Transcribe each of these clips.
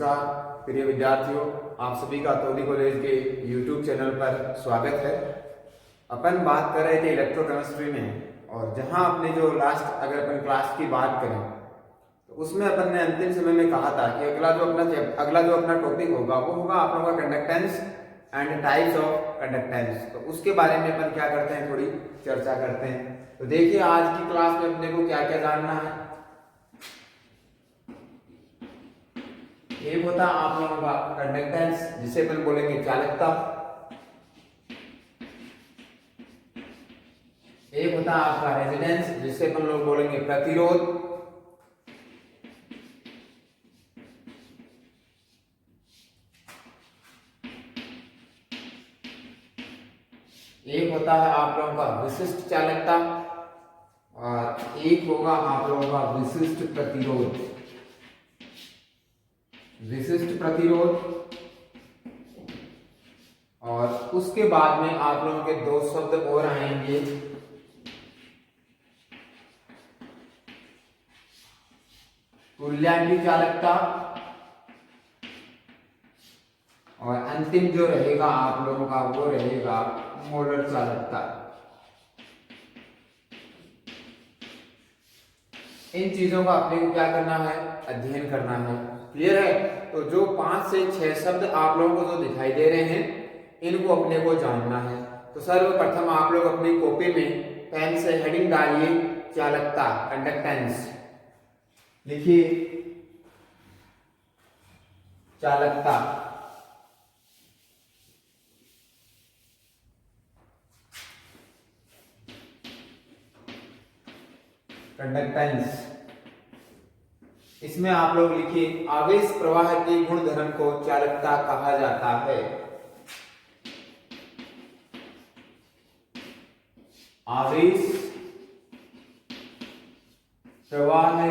नमस्कार प्रिय विद्यार्थियों, आप सभी का तौली कॉलेज के YouTube चैनल पर स्वागत है। अपन बात कर रहे थे इलेक्ट्रोकेमिस्ट्री में, और जहां अपने जो लास्ट अगर अपन क्लास की बात करें तो उसमें अपन ने अंतिम समय में कहा था कि अगला जो अपना टॉपिक होगा वो होगा आप लोगों का conductance and types of conductance. तो उसके बारे में अपन क्या करते हैं, थोड़ी चर्चा करते हैं। तो देखिए आज की क्लास में अपने को क्या क्या जानना है। एक होता आप लोगों का कंडक्टेंस, जिसे अपन बोलेंगे चालकता। एक होता आपका रेजिस्टेंस, जिसे अपन लोग बोलेंगे प्रतिरोध। एक होता है आप लोगों का विशिष्ट चालकता, और एक होगा आप लोगों का विशिष्ट प्रतिरोध। विशिष्ट प्रतिरोध, और उसके बाद में आप लोगों के दो शब्द और आएंगे, तुल्यांकी चालकता, और अंतिम जो रहेगा आप लोगों का वो रहेगा मोलर चालकता। इन चीजों का अपने को क्या करना है, अध्ययन करना है। क्लियर है? तो जो 5 से 6 शब्द आप लोगों को जो दिखाई दे रहे हैं, इनको अपने को जानना है। तो सर्वप्रथम आप लोग अपनी कॉपी में पेन से हेडिंग डालिए चालकता, कंडक्टेंस। लिखिए चालकता। कंडक्टेंस। इसमें आप लोग लिखिए आवेश प्रवाह के गुण धर्म को चालकता कहा जाता है। आवेश प्रवाह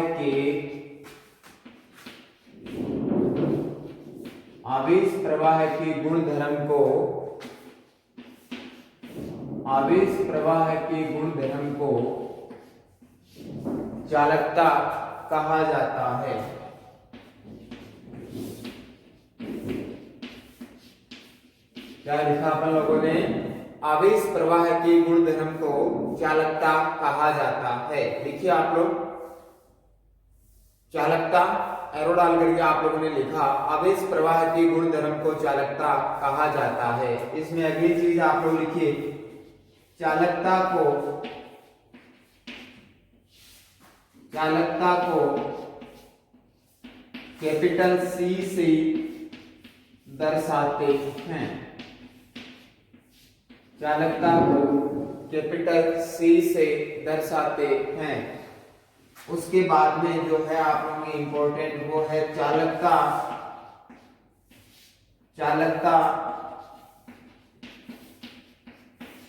के गुण धर्म को चालकता कहा जाता है। क्या लिखा अपन लोगों ने? आवेश प्रवाह के गुण धर्म को चालकता कहा जाता है। लिखिए आप लोग चालकता, एरो डाल करके आप लोगों ने लिखा आवेश प्रवाह के गुण धर्म को चालकता कहा जाता है। इसमें अगली चीज आप लोग लिखिए चालकता को कैपिटल सी से दर्शाते हैं। चालकता को कैपिटल सी से दर्शाते हैं। उसके बाद में जो है आप लोगों की इंपॉर्टेंट वो है चालकता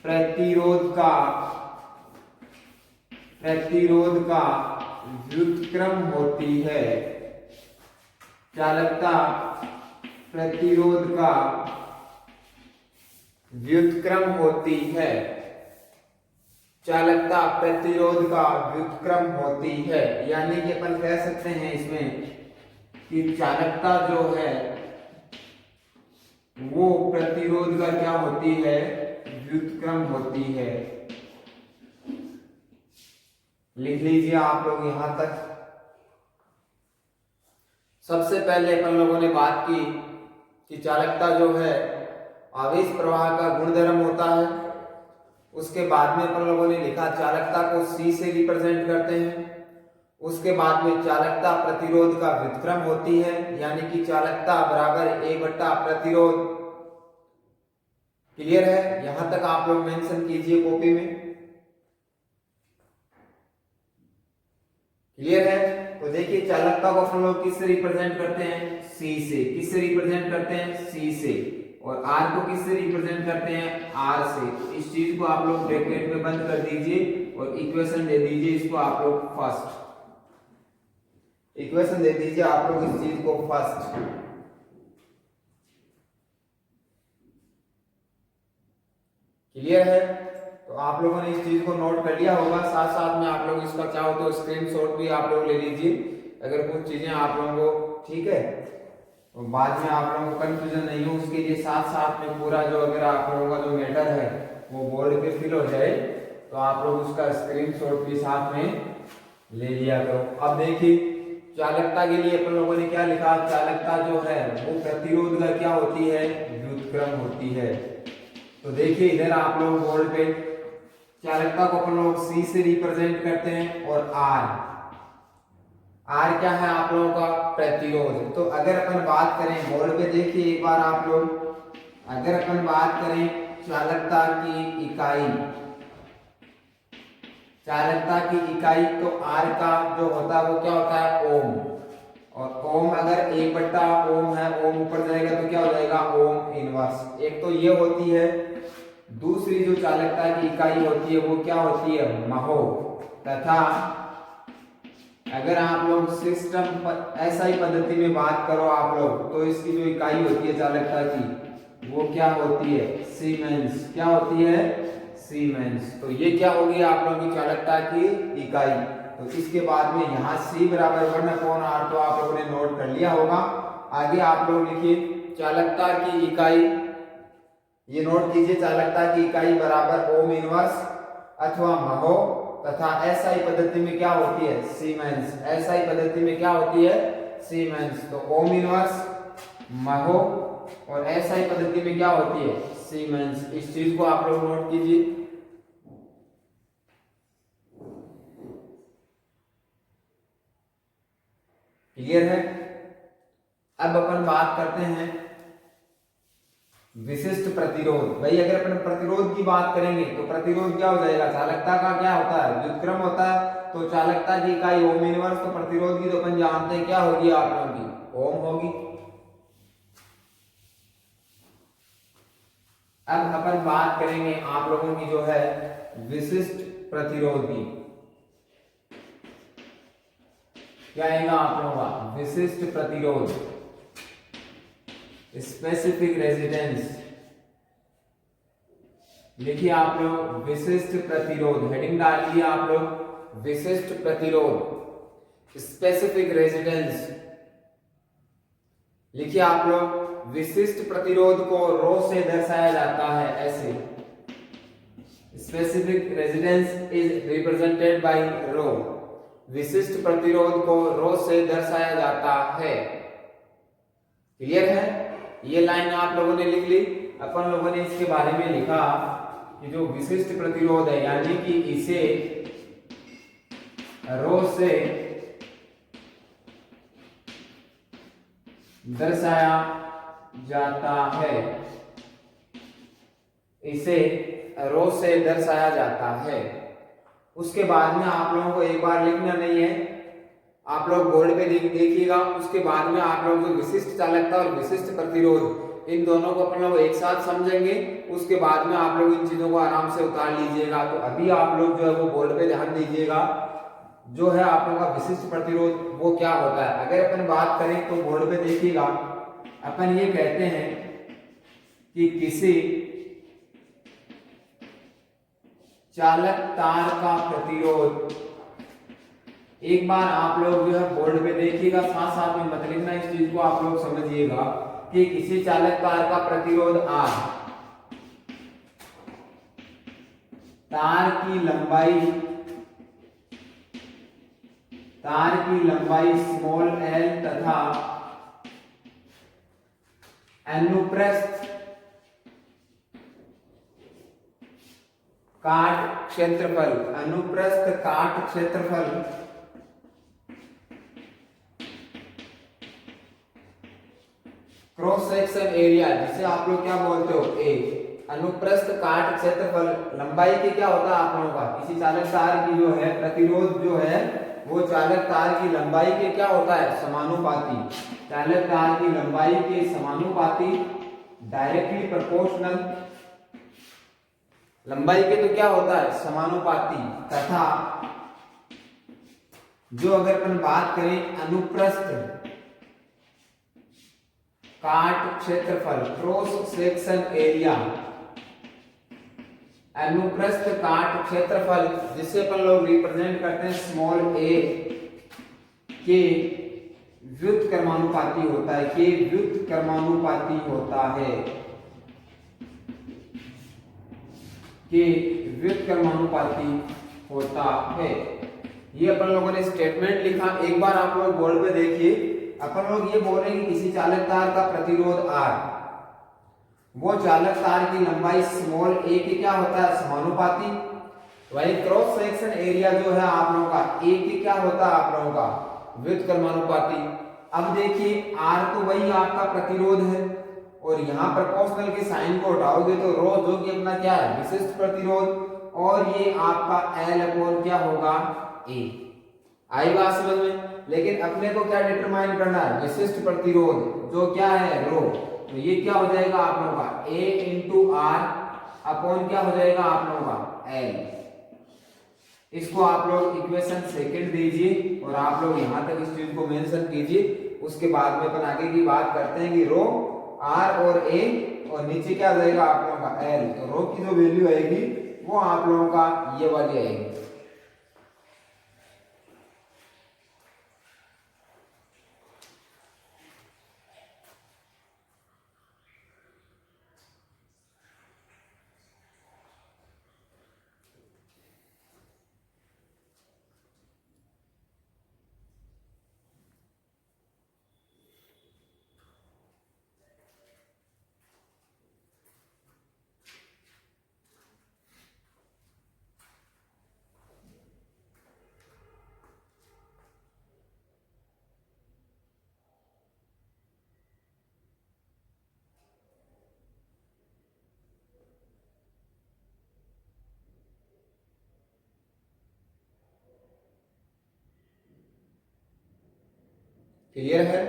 प्रतिरोध का व्युत्क्रम होती है। चालकता प्रतिरोध का व्युत्क्रम होती है। चालकता प्रतिरोध का व्युत्क्रम होती है। यानी कि अपन कह सकते हैं इसमें कि चालकता जो है वो प्रतिरोध का क्या होती है, व्युत्क्रम होती है। लिख लीजिए आप लोग यहां तक। सबसे पहले अपन लोगों ने बात की कि चालकता जो है आवेश प्रवाह का गुणधर्म होता है। उसके बाद में अपन लोगों ने लिखा चालकता को C से रिप्रेजेंट करते हैं। उसके बाद में चालकता प्रतिरोध का व्युत्क्रम होती है, यानी कि चालकता बराबर A बट्टा प्रतिरोध। क्लियर है? यहां तक आप लोग मेंशन कीजिए कॉपी में। क्लियर है? तो देखिए चालकता को हम लोग किससे रिप्रेजेंट करते हैं, C से। किससे रिप्रेजेंट करते हैं, C से। और R को किससे रिप्रेजेंट करते हैं, R से। तो इस चीज को आप लोग ब्रैकेट में बंद कर दीजिए और इक्वेशन दे दीजिए इसको आप लोग फर्स्ट। इक्वेशन दे दीजिए आप लोग इस चीज को फर्स्ट। क्लियर है? तो आप लोगों ने इस चीज को नोट कर लिया होगा। साथ साथ में आप लोग इसका चाहो तो स्क्रीनशॉट भी आप लोग ले लीजिए अगर कुछ चीजें आप लोगों को ठीक है। और बाद में आप लोगों को कंफ्यूजन नहीं हो उसके लिए साथ साथ में पूरा जो अगर आप लोगों का जो मैटर है वो बोर्ड पे फिल हो जाए तो आप लोग उसका स्क्रीनशॉट भी साथ में ले लिया करो। अब देखिए चालकता के लिए अपन लोगों ने क्या लिखा, चालकता जो है वो प्रतिरोध का क्या होती है, व्युत्क्रम होती है। तो देखिए इधर आप लोग बोर्ड पे चालकता को अपन लोग C से रिप्रेजेंट करते हैं और R क्या है आप लोगों का, प्रतिरोध। तो अगर अपन बात करें बोर्ड पे देखिए एक बार आप लोग, अगर अपन बात करें चालकता की इकाई, चालकता की इकाई तो R का जो होता है वो क्या होता है, ओम। और ओम अगर 1/ओम है, ओम ऊपर जाएगा तो क्या हो जाएगा, ओम इनवर्स। एक तो ये होती है, दूसरी जो चालकता की इकाई होती है वो क्या होती है, महो। तथा अगर आप लोग सिस्टम एसआई पद्धति में बात करो आप लोग तो इसकी जो इकाई होती है चालकता की वो क्या होती है, सीमेंस। क्या होती है, सीमेंस। तो ये क्या होगी आप लोगों की चालकता की इकाई। तो इसके बाद में यहाँ C बराबर 1/R तो आप लोगों ने नोट कर लिया होगा। आगे आप लोग लिखिए चालकता की इकाई, ये नोट कीजिए, चालकता की इकाई बराबर ओम इनवर्स अथवा महो। तथा एसआई पद्धति में क्या होती है, सीमेंस। एसआई पद्धति में क्या होती है, सीमेंस। तो ओम इनवर्स, महो और एसआई पद्धति में क्या होती है, सीमेंस। इस चीज को आप लोग नोट कीजिए। क्लियर है। अब अपन बात करते हैं विशिष्ट प्रतिरोध। भाई अगर अपन प्रतिरोध की बात करेंगे तो प्रतिरोध क्या हो जाएगा, चालकता का क्या होता है, व्युत्क्रम होता है। तो चालकता की इकाई ओम इनवर्स, तो प्रतिरोध की तो अपन जानते हैं क्या होगी आप लोगों की, ओम होगी। अब अपन बात करेंगे आप लोगों की जो है विशिष्ट प्रतिरोध की। क्या आएगा आप लोगों का, विशिष्ट प्रतिरोध, स्पेसिफिक रेजिस्टेंस। लिखिए आप लोग विशिष्ट प्रतिरोध, हेडिंग डालिए आप लोग विशिष्ट प्रतिरोध, स्पेसिफिक रेजिस्टेंस। लिखिए आप लोग विशिष्ट प्रतिरोध को रो से दर्शाया जाता है ऐसे, specific resistance is represented by rho. विशिष्ट प्रतिरोध को रो से दर्शाया जाता है। क्लियर है। ये लाइन आप लोगों ने लिख ली। अपन लोगों ने इसके बारे में लिखा कि जो विशिष्ट प्रतिरोध है यानी कि इसे रो से दर्शाया जाता है, इसे रो से दर्शाया जाता है। उसके बाद में आप लोगों को एक बार लिखना नहीं है, आप लोग बोर्ड पे देखिएगा। उसके बाद में आप लोग जो विशिष्ट चालकता और विशिष्ट प्रतिरोध इन दोनों को अपन लोग एक साथ समझेंगे। उसके बाद में आप लोग इन चीजों को आराम से उतार लीजिएगा। तो अभी आप लोग जो है वो बोर्ड पे ध्यान दीजिएगा, जो है आप लोगों का विशिष्ट प्रतिरोध वो क्या होता है। अगर अपन बात करें तो बोर्ड पे देखिएगा, अपन ये कहते हैं कि किसी चालक तार का प्रतिरोध, एक बार आप लोग जो है बोर्ड पे देखिएगा, साथ साथ में मत लिखना, इस चीज को आप लोग समझिएगा कि किसी चालक तार का प्रतिरोध R, तार की लंबाई स्मॉल l तथा अनुप्रस्थ काट क्षेत्रफल, अनुप्रस्थ काट क्षेत्रफल क्रॉस सेक्शन एरिया, जिसे आप लोग क्या बोलते हो, ए। अनुप्रस्थ काट क्षेत्रफल लंबाई के क्या होता है आप लोगों का, किसी चालक तार की जो है प्रतिरोध जो है वो चालक तार की लंबाई के क्या होता है, समानुपाती। चालक तार की लंबाई के समानुपाती, डायरेक्टली प्रोपोर्शनल। लंबाई के तो क्या होता है, समानुपाती। तथा जो अगर अपन बात करें अनुप्रस्थ काट क्षेत्रफल, क्रॉस सेक्शन एरिया, अनुप्रस्थ काट क्षेत्रफल जिसे अपन लोग रिप्रेजेंट करते हैं स्मॉल a के व्युत्क्रमानुपाती होता है, के व्युत्क्रमानुपाती होता है, के व्युत्क्रमानुपाती होता है। ये अपन लोगों ने स्टेटमेंट लिखा। एक बार आप लोग बोर्ड पे देखिए, अपन लोग ये बोल रहे हैं कि किसी चालक तार का प्रतिरोध R, वो चालक तार की लंबाई स्मॉल a के क्या होता है, समानुपाती। वही क्रॉस सेक्शन एरिया जो है आप लोगों का a के क्या होता है, आप लोगों का व्युत्क्रमानुपाती। अब देखिए R तो वही आपका प्रतिरोध है, और यहाँ प्रोपोर्शनल के साइन को हटाओगे तो रो जो कि अपना क्या है, विशिष्ट प्रतिरोध, और ये आपका L अपॉन क्या होगा, A। आई बात समझ में। लेकिन अपने को क्या डिटरमाइन करना है, विशिष्ट प्रतिरोध जो क्या है, रो। तो ये क्या हो जाएगा आप लोगों का A इंटू R अपॉन क्या हो जाएगा आप लोगों का L। इसको आप लोग इक्वेशन सेकंड दीजिए और आप लोग यहां तक इस चीज को मेंशन कीजिए। उसके बाद में अपन आगे की बात करते हैं कि रो R और A, और नीचे क्या जाएगा आप लोगों का L। तो रो की जो वैल्यू आएगी वो आप लोगों का ये वाली आएगी। क्लियर है?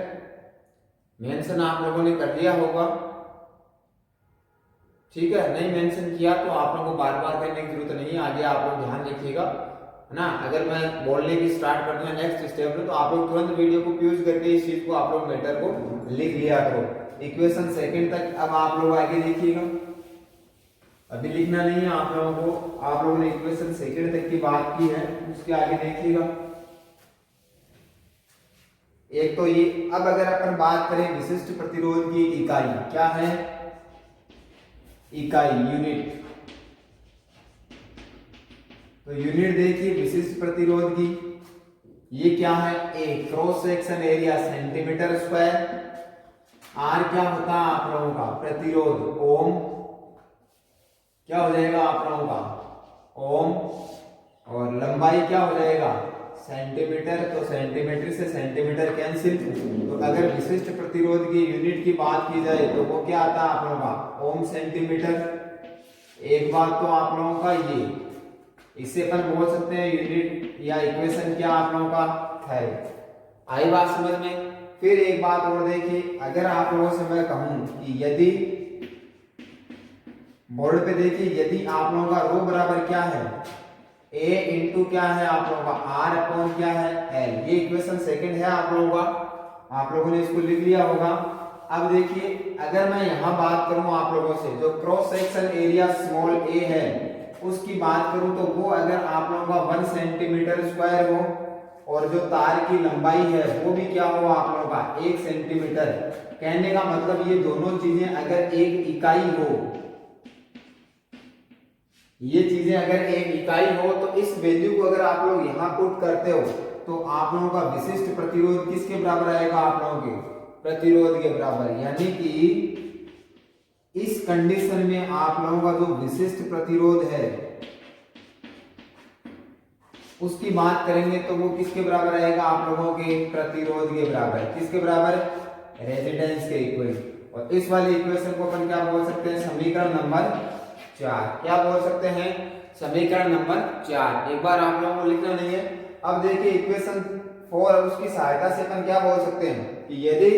मेंशन आप लोगों ने कर दिया होगा, ठीक है। नहीं मेंशन किया तो आप लोगों को बार बार करने की जरूरत नहीं है, आगे आप लोग ध्यान रखिएगा, है ना। अगर मैं बोलने की स्टार्ट कर दूं नेक्स्ट स्टेप में, तो आप लोग तुरंत वीडियो को पॉज करके इस चीज को आप लोग मैटर को लिख लिया करो, इक्वेशन सेकंड तक। अब आप लोग आगे देखिएगा, अभी लिखना नहीं है आप लोगों को, आप लोगों ने इक्वेशन सेकंड तक की बात की है, उसके आगे देखिएगा। एक तो ये, अब अगर अपन बात करें विशिष्ट प्रतिरोध की इकाई क्या है, इकाई यूनिट, तो यूनिट देखिए विशिष्ट प्रतिरोध की, ये क्या है, A cross section area centimetre square, R क्या होता है आप लोगों का प्रतिरोध ओम, क्या हो जाएगा आप लोगों का ओम, और लंबाई क्या हो जाएगा सेंटीमीटर, तो सेंटीमीटर से सेंटीमीटर कैंसिल। तो अगर विशिष्ट प्रतिरोध की यूनिट की बात की जाए तो वो क्या आता है आप लोगों का ओम सेंटीमीटर। एक बात तो आप लोगों का ये, इससे अपन बोल सकते हैं यूनिट या इक्वेशन क्या आप लोगों का है। आई बात समझ में। फिर एक बात और देखिए, अगर आप लोगों से मैं कहूं कि यदि बोर्ड पे देखिए, यदि आप लोगों का रो बराबर क्या है, A इंटू क्या है आप लोगों का R अपॉन क्या है L, ये इक्वेशन सेकंड है आप लोगों का, आप लोगों ने इसको लिख लिया होगा। अब देखिए अगर मैं यहां बात करूं आप लोगों से, जो cross section area small a है उसकी बात करूं, तो वो अगर आप लोगों का 1 सेंटीमीटर स्क्वायर हो, और जो तार की लंबाई है वो भी क्या हो आप लोगों का 1 सेंटीमीटर। कहने का मतलब ये दोनों चीजें अगर एक इकाई हो, ये चीजें अगर एक इकाई हो, तो इस वैल्यू को अगर आप लोग यहां पुट करते हो तो आप लोगों का विशिष्ट प्रतिरोध किसके बराबर आएगा, आप लोगों के प्रतिरोध के बराबर। यानी कि इस कंडीशन में आप लोगों का जो विशिष्ट प्रतिरोध है उसकी बात करेंगे तो वो किसके बराबर आएगा, आप लोगों के प्रतिरोध के बराबर। किसके बराबर, रेजिस्टेंस के इक्वल। और इस वाले इक्वेशन को अपन क्या बोल सकते हैं, समीकरण नंबर 4। क्या बोल सकते हैं, समीकरण नंबर 4। एक बार आप लोगों को लिखना नहीं है। अब देखिए इक्वेशन 4, उसकी सहायता से अपन क्या बोल सकते हैं कि यदि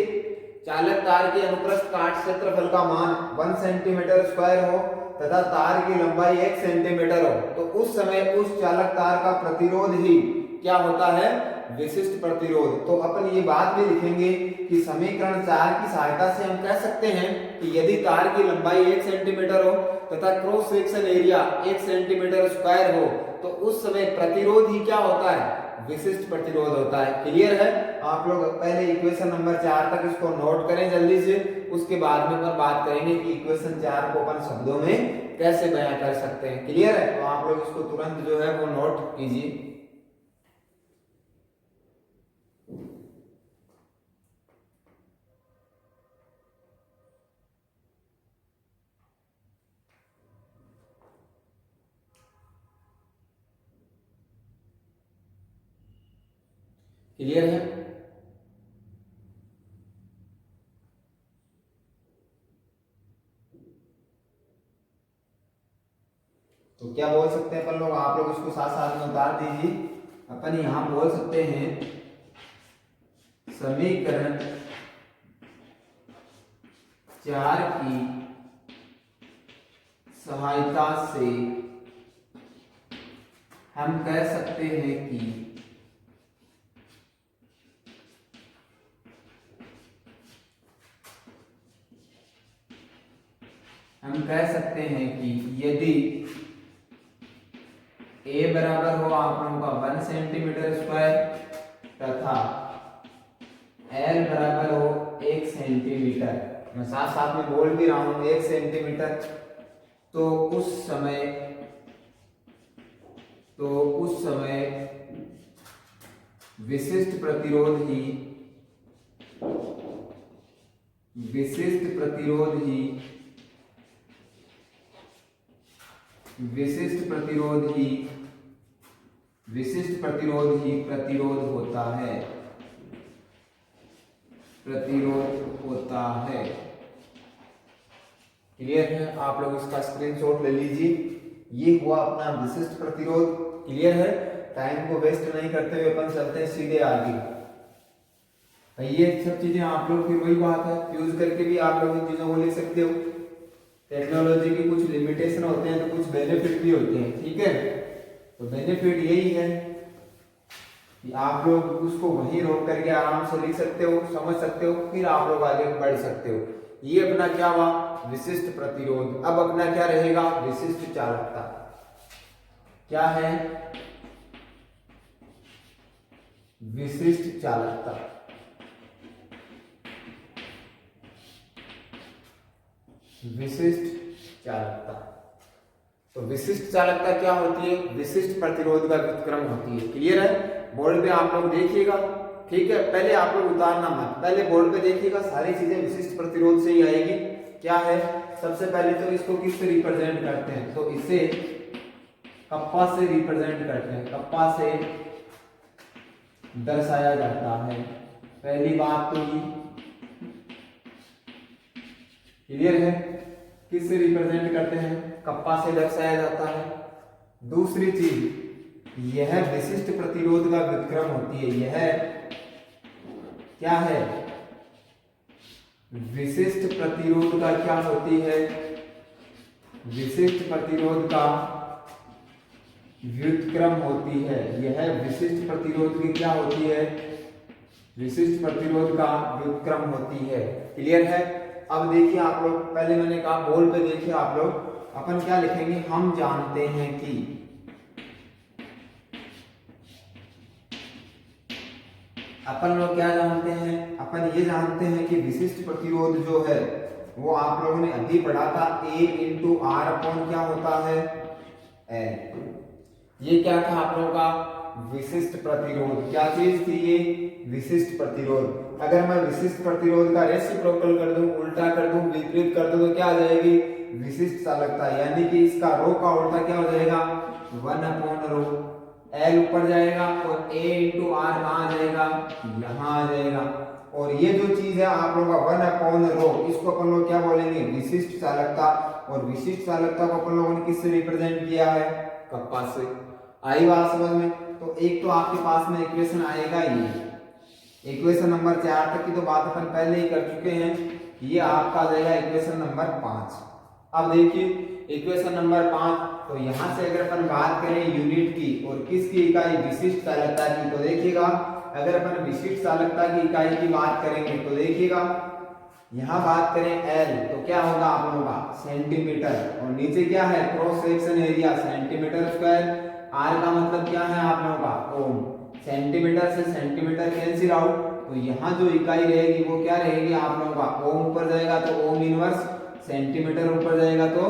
चालक तार के अनुप्रस्थ काट क्षेत्रफल का मान 1 सेंटीमीटर स्क्वायर हो तथा तार की लंबाई 1 सेंटीमीटर हो, तो उस समय उस चालक तार का प्रतिरोध ही क्या होता है, विशिष्ट प्रतिरोध। तो अपन ये बात भी लिखेंगे कि समीकरण 4 की सहायता से हम कह सकते हैं कि यदि तार की लंबाई 1 सेंटीमीटर हो तथा cross section area 1 centimetre square हो, तो उस समय प्रतिरोध ही क्या होता है, विशिष्ट प्रतिरोध होता है। क्लियर है? आप लोग पहले इक्वेशन नंबर 4 तक इसको नोट करें जल्दी से, उसके बाद में अपन बात करेंगे कि इक्वेशन 4 को अपन शब्दों में कैसे बयां कर सकते हैं। क्लियर है? तो आप लोग इसको तुरंत जो है वो नोट कीजिए। क्लियर है? तो क्या बोल सकते हैं अपन लोग, आप लोग इसको साथ साथ में उतार दीजिए। अपन यहां बोल सकते हैं समीकरण 4 की सहायता से हम कह सकते हैं कि यदि a बराबर हो आप लोगों का 1 सेंटीमीटर स्क्वायर तथा l बराबर हो 1 सेंटीमीटर, मैं साथ साथ में बोल भी रहा हूं 1 सेंटीमीटर, तो उस समय विशिष्ट प्रतिरोध ही प्रतिरोध होता है। क्लियर है? आप लोग इसका स्क्रीनशॉट ले लीजिए। ये हुआ अपना विशिष्ट प्रतिरोध। क्लियर है? टाइम को वेस्ट नहीं करते हुए अपन चलते हैं सीधे आगे। ये सब चीजें आप लोग की वही बात है, यूज करके भी आप लोग इन चीजों को ले सकते हो। टेक्नोलॉजी की कुछ लिमिटेशन होते हैं तो कुछ बेनिफिट भी होते हैं। ठीक है? तो बेनिफिट यही है कि आप लोग उसको वहीं रोक करके आराम से लिख सकते हो, समझ सकते हो, फिर आप लोग आगे बढ़ सकते हो। ये अपना क्या हुआ? विशिष्ट प्रतिरोध। अब अपना क्या रहेगा? विशिष्ट चालकता। क्या है? विशिष्ट चालकता। तो विशिष्ट चालकता क्या होती है? विशिष्ट प्रतिरोध का व्युत्क्रम होती है। क्लियर है? बोर्ड पे आप लोग देखिएगा। ठीक है? पहले आप लोग उतारना मत, पहले बोर्ड पे देखिएगा, सारी चीजें विशिष्ट प्रतिरोध से ही आएगी। क्या है? सबसे पहले तो इसको किससे रिप्रेजेंट करते हैं? तो इसे कप्पा से रिप्रेजेंट करते हैं, कप्पा से दर्शाया जाता है। पहली बात तो ये क्लियर है? किससे रिप्रेजेंट करते हैं? कप्पा से दर्शाया जाता है। दूसरी चीज, यह विशिष्ट प्रतिरोध का व्युत्क्रम होती है। यह क्या है? विशिष्ट प्रतिरोध का क्या होती है? विशिष्ट प्रतिरोध का व्युत्क्रम होती है। यह विशिष्ट प्रतिरोध की क्या होती है? विशिष्ट प्रतिरोध का व्युत्क्रम होती है। क्लियर है? अब देखिए आप लोग, पहले मैंने कहा बोर्ड पे देखिए आप लोग, अपन क्या लिखेंगे? हम जानते हैं कि अपन लोग क्या जानते हैं? अपन ये जानते हैं कि विशिष्ट प्रतिरोध जो है वो आप लोगों ने अभी पढ़ा था, A इंटू आर अपॉन क्या होता है? L। ये क्या था आप लोगों का? विशिष्ट प्रतिरोध। क्या चीज थी ये? विशिष्ट प्रतिरोध। अगर मैं विशिष्ट प्रतिरोध का रेसिप्रोकल कर दूं, उल्टा कर दूं, विपरीत कर दूं, तो क्या आ जाएगी? विशिष्ट चालकता। यानी कि इसका रो का उल्टा क्या हो जाएगा? 1 अपॉन रो। L ऊपर जाएगा और A इंटू आर कहाँ आ जाएगा? यहाँ आ जाएगा। और ये जो चीज है आप लोगों का 1 अपॉन रो, इसको अपन लोग क्या बोलेंगे? विशिष्ट चालकता। और विशिष्ट चालकता को अपन लोगों ने किससे रिप्रेजेंट किया है? कप्पा से। आई बात समझ में? तो एक तो आपके पास में इक्वेशन आएगा ये, इक्वेशन नंबर 4 तक की तो बात अपन पहले ही कर चुके हैं। ये आपका आ जाएगा इक्वेशन नंबर 5। अब देखिए इक्वेशन नंबर 5, तो यहां से अगर अपन बात करें यूनिट की और किसकी इकाई? विशिष्ट चालकता की, तो देखिएगा अगर अपन विशिष्ट चालकता की इकाई की बात करेंगे तो देखिएगा यहां बात करें L, तो क्या होगा आप लोगों का? सेंटीमीटर। और नीचे क्या है? Cross section area centimetre square. R का मतलब क्या है आप लोगों का? ओम। सेंटीमीटर से सेंटीमीटर कैंसिल आउट, तो यहाँ जो इकाई रहेगी वो क्या रहेगी आप लोगों का, ओम ऊपर जाएगा तो ओम इनवर्स, सेंटीमीटर ऊपर जाएगा तो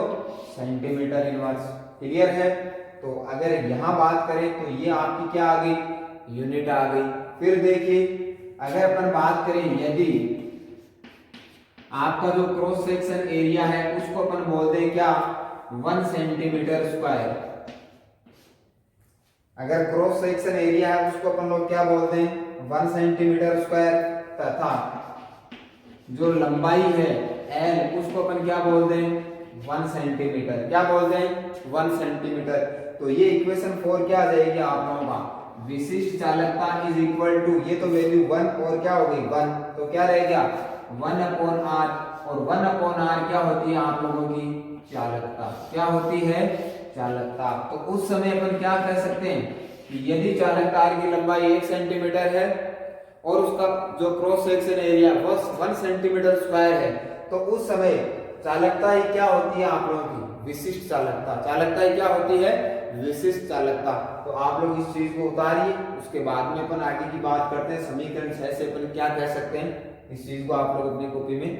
सेंटीमीटर इनवर्स। क्लियर है। तो अगर यहाँ बात करें तो ये आपकी क्या आ गई, यूनिट आ गई। फिर देखिए अगर अपन बात करें यदि आपका जो क्रॉस सेक्शन एरिया है उसको अपन बोल दें क्या, 1 सेंटीमीटर स्क्वायर। अगर क्रॉस सेक्शन एरिया है उसको अपन लोग क्या बोलते हैं, 1 सेंटीमीटर स्क्वायर, तथा जो लंबाई है L उसको अपन क्या बोलते हैं, 1 सेंटीमीटर। क्या बोलते हैं, 1 सेंटीमीटर। तो ये इक्वेशन 4 क्या आ जाएगी आप लोगों का, विशिष्ट चालकता इज इक्वल टू, ये तो वैल्यू 1 और क्या हो गई 1, तो क्या रहेगा 1/r, और 1/r क्या होती है आप लोगों की, चालकता। क्या होती है, चालकता। तो उस समय अपन क्या कह सकते हैं कि यदि चालक तार की लंबाई 1 सेंटीमीटर है और उसका जो cross section area 1 centimetre square है, तो उस समय चालकता ही क्या होती है आप लोगों की, विशिष्ट चालकता। चालकता ही क्या होती है, विशिष्ट चालकता। तो आप लोग इस चीज को उतारिए, उसके बाद में अपन आगे की बात करते हैं। समीकरण 6 से अपन क्या कह सकते हैं, इस चीज को आप लोग अपनी कॉपी में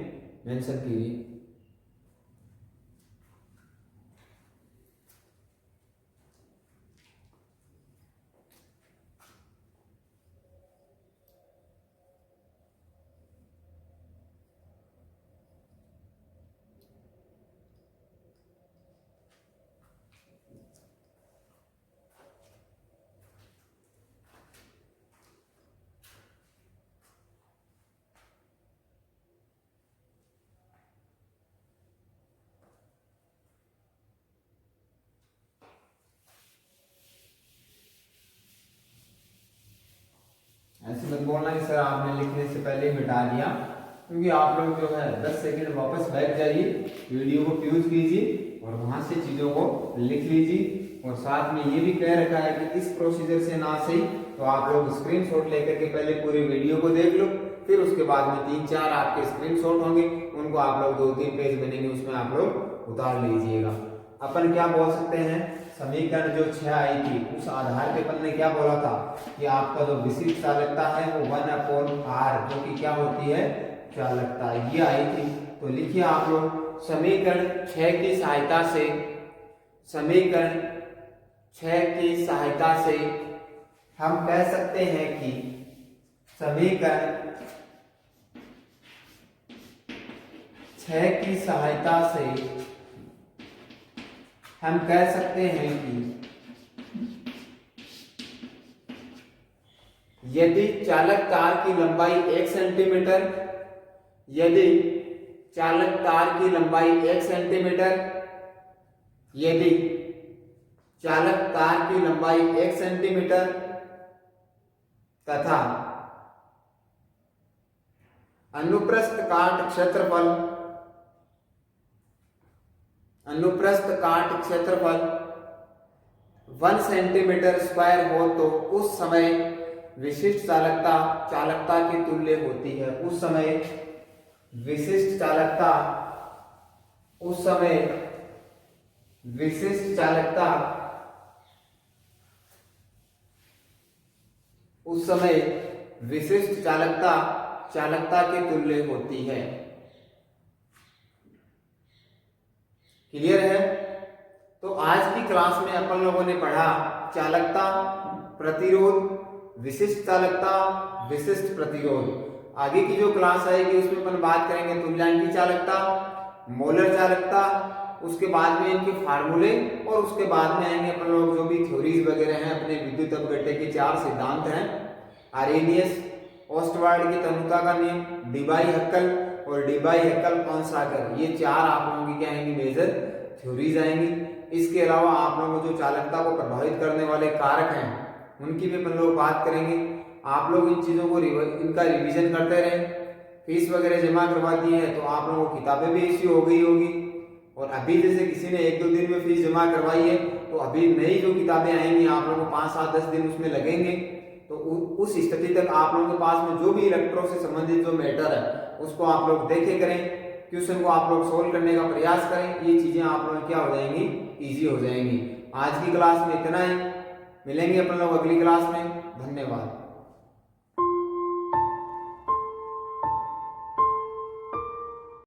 मेंशन कीजिए। ऐसे मत बोलना कि सर आपने लिखने से पहले ही मिटा दिया, क्योंकि आप लोग जो है 10 सेकंड वापस बैठ जाइए, वीडियो को फ्यूज कीजिए और वहां से चीजों को लिख लीजिए। और साथ में ये भी कह रखा है कि इस प्रोसीजर से ना सही तो आप लोग स्क्रीनशॉट लेकर के पहले पूरी वीडियो को देख लो, फिर उसके बाद में 3-4 आपके स्क्रीनशॉट होंगे, उनको आप लोग 2-3 पेज बनेंगे उसमें आप लोग उतार लीजिएगा। अपन क्या बोल सकते हैं, समीकरण जो 6 आई थी उस आधार पे अपन ने क्या बोला था कि आपका जो विशिष्ट चालकता है वो 1/r, जो कि क्या होती है, चालकता, ये आई थी। तो लिखिए आप लोग समीकरण 6 की सहायता से, समीकरण 6 की सहायता से हम कह सकते हैं कि समीकरण 6 की सहायता से हम कह सकते हैं कि यदि चालक तार की लंबाई 1 सेंटीमीटर, यदि चालक तार की लंबाई 1 सेंटीमीटर, यदि चालक तार की लंबाई 1 सेंटीमीटर तथा अनुप्रस्थ काट क्षेत्रफल, अनुप्रस्थ काट क्षेत्रफल 1 सेंटीमीटर स्क्वायर हो तो उस समय विशिष्ट चालकता चालकता के तुल्य होती है। उस समय विशिष्ट चालकता, उस समय विशिष्ट चालकता, उस समय विशिष्ट चालकता चालकता के तुल्य होती है। क्लियर है। तो आज की क्लास में अपन लोगों ने पढ़ा चालकता, प्रतिरोध, विशिष्ट चालकता, विशिष्ट प्रतिरोध। आगे की जो क्लास आएगी उसमें अपन बात करेंगे तुल्यांकी चालकता, मोलर चालकता, उसके बाद में इनके फार्मूले, और उसके बाद में आएंगे अपन लोग जो भी थ्योरीज वगैरह हैं अपने विद्युत अपघट्य के 4 सिद्धांत हैं, आरेनियस, ओस्टवार्ड की तनुता का नियम, डीबाई-हक्कल और डीबाई-हक्कल-ऑन-साकर, ये 4 आप लोगों की क्या आएंगी, मेजर थ्योरीज आएंगी। इसके अलावा आप लोगों को जो चालकता को प्रभावित करने वाले कारक हैं उनकी भी अपन लोग बात करेंगे। आप लोग इन चीजों को इनका रिवीजन करते रहें। फीस वगैरह जमा करवा दी है तो आप लोगों को किताबें भी इश्यू हो गई होगी, और अभी जैसे किसी ने 1-2 दिन में फीस जमा करवाई है तो अभी नई जो किताबें आएंगी आप लोगों को 5-7-10 दिन उसमें लगेंगे। तो उस स्थिति तक आप लोगों के पास में जो भी इलेक्ट्रो से संबंधित जो मैटर है उसको आप लोग देखे करें, क्वेश्चन को आप लोग सोल्व करने का प्रयास करें। ये चीजें आप लोग क्या हो जाएंगी, इजी हो जाएंगी। आज की क्लास में इतना ही, मिलेंगे अपन लोग अगली क्लास में। धन्यवाद।